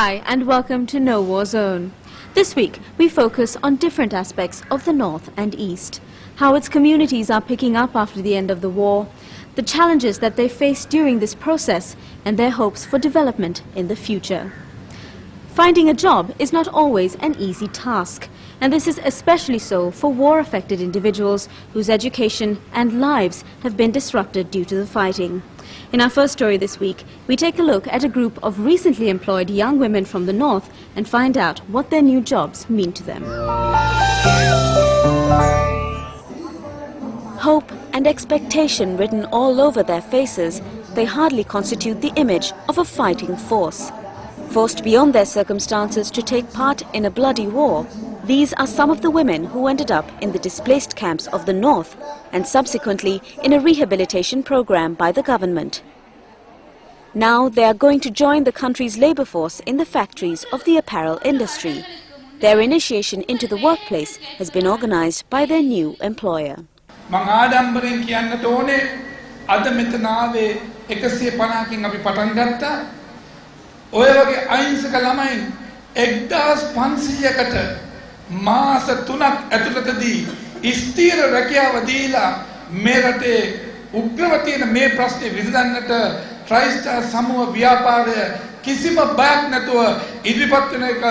Hi and welcome to No War Zone. This week we focus on different aspects of the North and East, how its communities are picking up after the end of the war, the challenges that they face during this process and their hopes for development in the future. Finding a job is not always an easy task, and this is especially so for war-affected individuals whose education and lives have been disrupted due to the fighting. In our first story this week, we take a look at a group of recently employed young women from the North and find out what their new jobs mean to them. Hope and expectation written all over their faces, they hardly constitute the image of a fighting force. Forced beyond their circumstances to take part in a bloody war, these are some of the women who ended up in the displaced camps of the North and subsequently in a rehabilitation program by the government. Now they are going to join the country's labor force in the factories of the apparel industry. Their initiation into the workplace has been organized by their new employer. මාස 3ක් ඇතුළතදී ස්ථීර රැකියාව දීලා මේ රටේ උග්‍රව තියෙන මේ ප්‍රශ්නේ විසඳන්නට ට්‍රයිස්ටාර් සමූහ ව්‍යාපාරය කිසිම බයක් නැතුව ඉදිරිපත් වෙන එක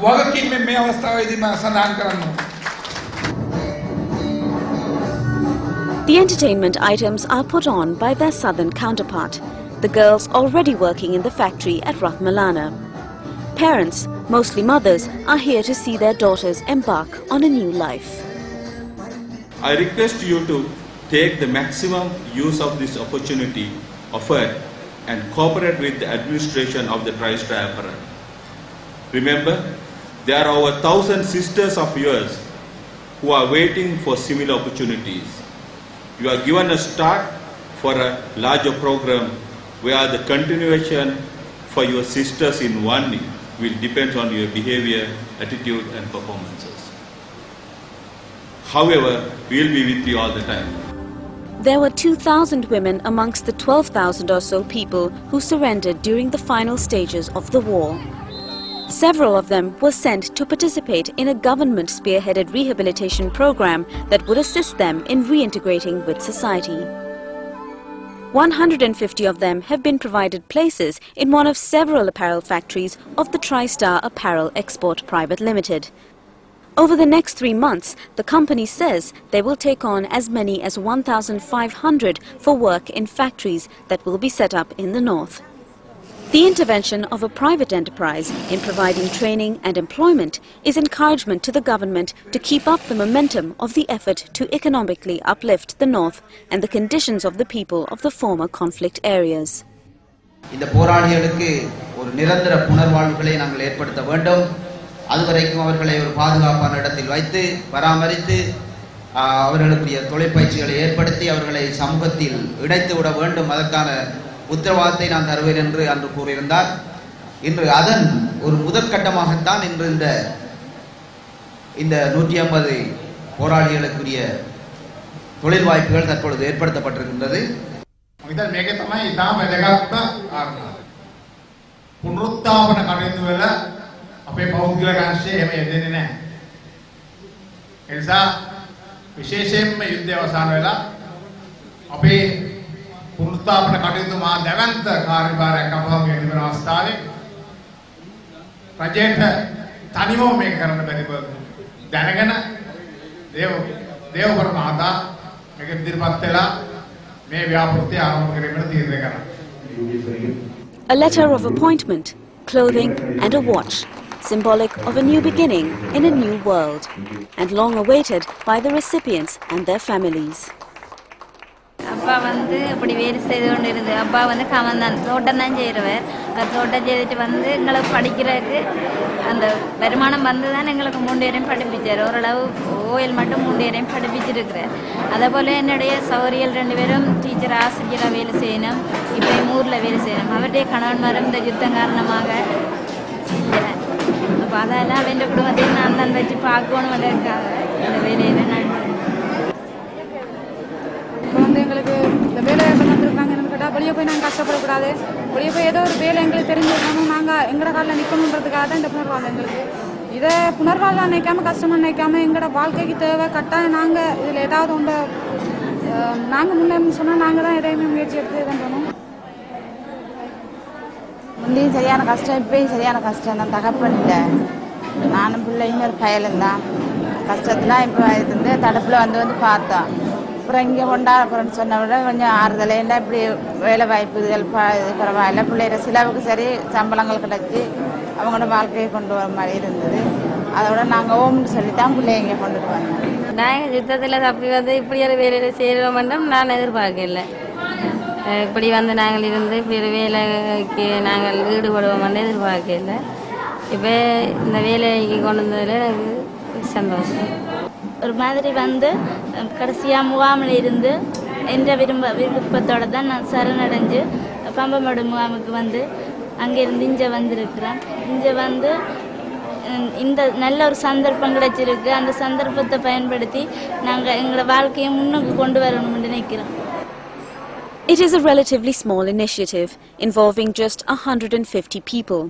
වගකීමෙන් මේ අවස්ථාවේදී මම සඳහන් කරන්න ඕනේ. The entertainment items are put on by their southern counterpart, the girls already working in the factory at Rathmalana. Parents, mostly mothers, are here to see their daughters embark on a new life. I request you to take the maximum use of this opportunity offered and cooperate with the administration of the TriStar Apparel. Remember, there are over 1,000 sisters of yours who are waiting for similar opportunities. You are given a start for a larger program where the continuation for your sisters in one year will depend on your behavior, attitude and performances. However, we will be with you all the time. There were 2,000 women amongst the 12,000 or so people who surrendered during the final stages of the war. Several of them were sent to participate in a government-spearheaded rehabilitation program that would assist them in reintegrating with society. 150 of them have been provided places in one of several apparel factories of the TriStar Apparel Export Private Limited. Over the next 3 months, the company says they will take on as many as 1,500 for work in factories that will be set up in the North. The intervention of a private enterprise in providing training and employment is encouragement to the government to keep up the momentum of the effort to economically uplift the North and the conditions of the people of the former conflict areas. இந்த போராளிகளுக்கு ஒரு நிரந்தர புனர்வாழ்வுகளை நாங்கள் ஏற்படுத்த வேண்டும். அதுவரைக்கும் அவர்களை ஒரு பாதுகாப்பான இடத்தில் வைத்து பராமரித்து அவர்களுடைய தொழிற்பயிற்சிகளை ஏற்படுத்தி அவர்களை சமூகத்தில் இணைத்து விட வேண்டும். அதற்கான உத்தரவாதத்தை நான் தருவேன் என்று அன்று கூறியிருந்தார். இன்று அதன் ஒரு முதற்கட்டமாகத்தான் இன்று இந்த 150 போராளிகளுக்குரிய தொழில் வாய்ப்புகள் தற்பொழுது ஏற்படுத்தப்பட்டிருக்கின்றது. ඉතින් මේකේ තමයි ඉතාම වැදගත්ම කාරණා. පුනරුත්ථාපන කටයුතු වල අපේ පෞද්ගලික අංශය එහෙම යෙදෙන්නේ නැහැ. ඒ නිසා විශේෂයෙන්ම යුද්ධය අවසන් වෙලා අපේ පුනරුත්ථාපන කටයුතු මා දැවැන්ත කාර්යභාරයක් අපවගේ ඉදිරිපත් අවස්ථාවේ රජයට තනිවම මේක කරන්න බැරි බව දැනගෙන දේවවර මහතා මේක ඉදිරිපත් වෙලා මේ ව්‍යාපෘතිය ආරම්භ කිරීමට තීරණය කරා. A letter of appointment, clothing and a watch, symbolic of a new beginning in a new world, and long awaited by the recipients and their families. அப்பா வந்து இப்படி வேலை செய்து கொண்டு இருந்து அப்பா வந்து கவர்ந்தான் தோட்டம் தான் செய்கிறவர் தோட்டம் செய்துட்டு வந்து எங்களுக்கு படிக்கிறதுக்கு அந்த வருமானம் வந்து தான் எங்களுக்கு 3 பேரையும் படிப்பிச்சார். ஓரளவு ஓயில் மட்டும் 3 பேரையும் படிப்பிச்சிருக்கிறார். அதே போல் என்னுடைய சௌரியல் 2 பேரும் டீச்சர் ஆசிரியராக வேலை செய்யணும். இப்போ ஊரில் வேலை செய்யணும். அவருடைய கணவன்மாரும் இந்த யுத்தம் காரணமாக இல்லை. அப்போ அதெல்லாம் அவன் குடும்பத்தையும் நான் தான் வச்சு பார்க்கணும். அதற்காக இந்த வேலையில் நான் இப்போ வந்து எங்களுக்கு இந்த வேலை வந்திருக்காங்க என்னன்னு கேட்டால் வெளியே போய் நாங்கள் கஷ்டப்படக்கூடாது, வெளியே போய் ஏதோ ஒரு வேலை எங்களுக்கு தெரிஞ்சுக்கணும், நாங்கள் எங்களோட காலில் நிற்கணுன்றதுக்காக தான் இந்த புனர்வாழ்வு எங்களுக்கு. இதை புனர்வாழ்வு நினைக்காம கஷ்டமாக நினைக்காம எங்களோட வாழ்க்கைக்கு தேவை கட்டாயம். நாங்கள் இதில் ஏதாவது ஒன்று நாங்கள் முன்னே சொன்னால் நாங்கள் தான் எதையுமே முயற்சி எடுத்து பண்ணுறோம். முந்தையும் சரியான கஷ்டம், இப்பயும் சரியான கஷ்டம் தான். தகப்பன் இல்லை, நானும் பிள்ளைங்க ஒரு பயலும் தான். கஷ்டத்துலாம் இப்போ இருந்து தடுப்பில் வந்து பார்த்தோம். அப்புறம் இங்கே கொண்டாடுறோன்னு சொன்ன விட கொஞ்சம் ஆறுதல். என்ன இப்படி வேலை வாய்ப்புகள் பரவாயில்ல, பிள்ளைகிற சிலவுக்கு சரி சம்பளங்கள் கிடச்சி அவங்களோட வாழ்க்கையை கொண்டு வர மாதிரி இருந்தது. அதோட நாங்கள் ஓம்னு சொல்லி தான் பிள்ளைங்க கொண்டுட்டு வந்தோம். நாங்கள் யுத்தத்தில் தப்பி வந்து இப்படி ஒரு வேலையில் சேருவோம் நான் எதிர்பார்க்கல. இப்படி வந்து நாங்கள் இருந்து இப்படி ஒரு வேலைக்கு நாங்கள் ஈடுபடுவோம் எதிர்பார்க்கல. இப்போ இந்த வேலைக்கு கொண்டு வந்ததில் எனக்கு சந்தோஷம். ஒரு மாதிரி வந்து கடைசியாக முகாமில் இருந்து என்ற விருப்பத்தோடு தான் நான் சரணடைஞ்சு பம்பமடு முகாமுக்கு வந்து அங்கேருந்து இங்கே வந்திருக்கிறேன். இங்கே வந்து இந்த நல்ல ஒரு சந்தர்ப்பம் கிடைச்சிருக்கு. அந்த சந்தர்ப்பத்தை பயன்படுத்தி நாங்கள் எங்களோட வாழ்க்கையை முன்னுக்கு கொண்டு வரணும்னு நினைக்கிறோம். It is a relatively small initiative involving just 150 people.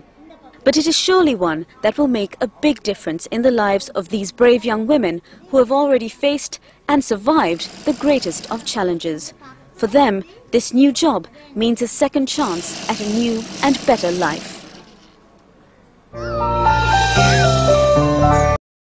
But it is surely one that will make a big difference in the lives of these brave young women who have already faced and survived the greatest of challenges. For them, this new job means a second chance at a new and better life.